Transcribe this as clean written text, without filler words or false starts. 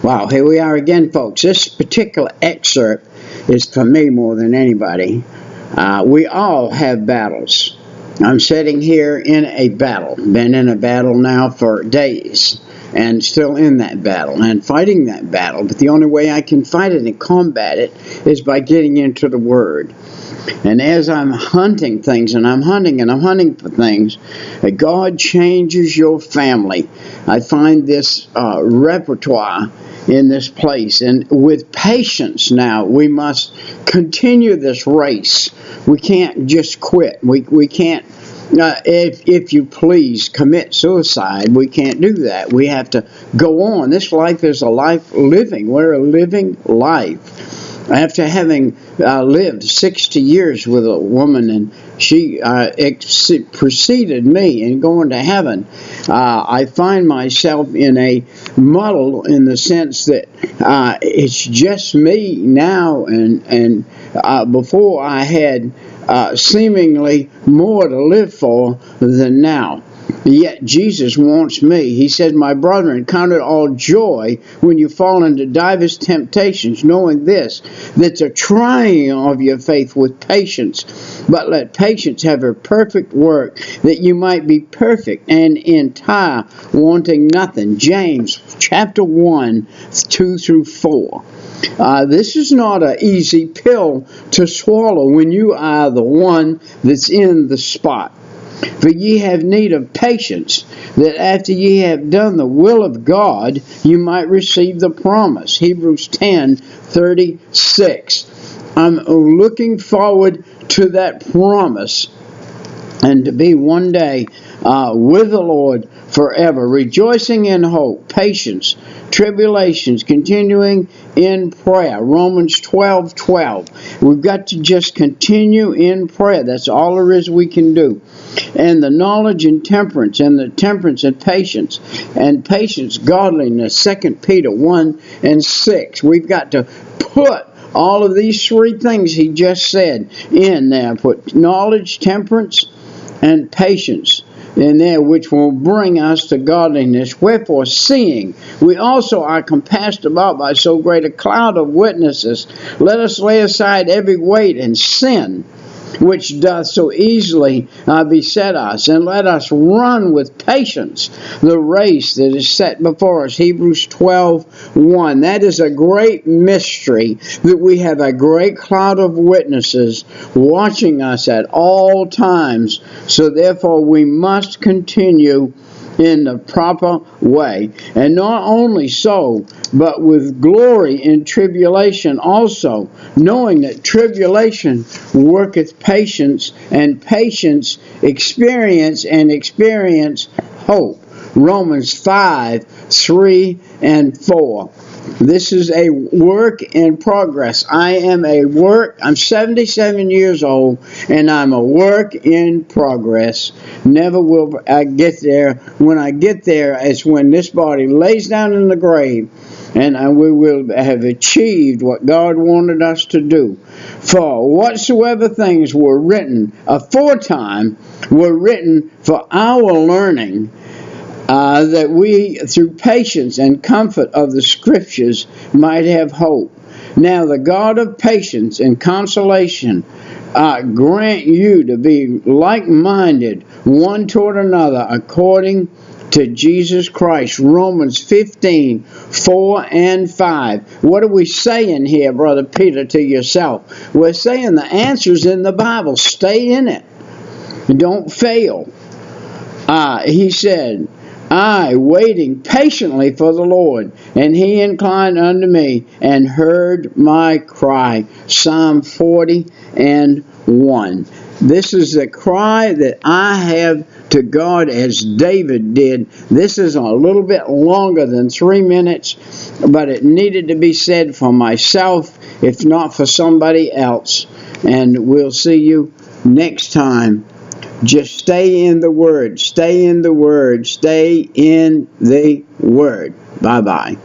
Wow, here we are again, folks. This particular excerpt is for me more than anybody. We all have battles. I'm sitting here in a battle, been in a battle now for days, and still in that battle and fighting that battle. But the only way I can fight it and combat it is by getting into the Word. And as I'm hunting things, and I'm hunting for things, God changes your family. I find this repertoire in this place. And with patience now, we must continue this race. We can't just quit. We can't, if you please, commit suicide. We can't do that. We have to go on. This life is a life living. We're a living life. After having lived 60 years with a woman, and she preceded me in going to heaven, I find myself in a muddle in the sense that it's just me now, and before I had seemingly more to live for than now. Yet Jesus wants me. He said, "My brethren, count it all joy when you fall into divers temptations, knowing this, that the trying of your faith with patience. But let patience have her perfect work, that you might be perfect and entire, wanting nothing." James chapter 1, 2 through 4. This is not an easy pill to swallow when you are the one that's in the spot. For ye have need of patience, that after ye have done the will of God, you might receive the promise. Hebrews 10:36. I'm looking forward to that promise, and to be one day with the Lord forever, rejoicing in hope, patience, tribulations, continuing in prayer. Romans 12:12. We've got to just continue in prayer. That's all there is we can do. And the knowledge and temperance, and the temperance and patience godliness. 2 Peter 1:6. We've got to put all of these three things he just said in there. Put knowledge, temperance, and patience in there, which will bring us to godliness. Wherefore, seeing we also are compassed about by so great a cloud of witnesses, let us lay aside every weight and sin which doth so easily beset us, and let us run with patience the race that is set before us. Hebrews 12:1. That is a great mystery, that we have a great cloud of witnesses watching us at all times. So therefore we must continue in the proper way. And not only so, but with glory in tribulation also, knowing that tribulation worketh patience, and patience experience, and experience hope. Romans 5:3 and 4. This is a work in progress. I'm 77 years old, and I'm a work in progress. Never will I get there. When I get there, it's when this body lays down in the grave, and we will have achieved what God wanted us to do. For whatsoever things were written aforetime were written for our learning, that we, through patience and comfort of the Scriptures, might have hope. Now the God of patience and consolation grant you to be like-minded one toward another, according to Jesus Christ. Romans 15:4 and 5. What are we saying here, Brother Peter, to yourself? We're saying the answer's in the Bible. Stay in it. Don't fail. He said, I waiting patiently for the Lord, and he inclined unto me and heard my cry. Psalm 40:1. This is the cry that I have to God, as David did. This is a little bit longer than 3 minutes, but it needed to be said for myself, if not for somebody else. And we'll see you next time. Just stay in the Word. Stay in the Word. Stay in the Word. Bye-bye.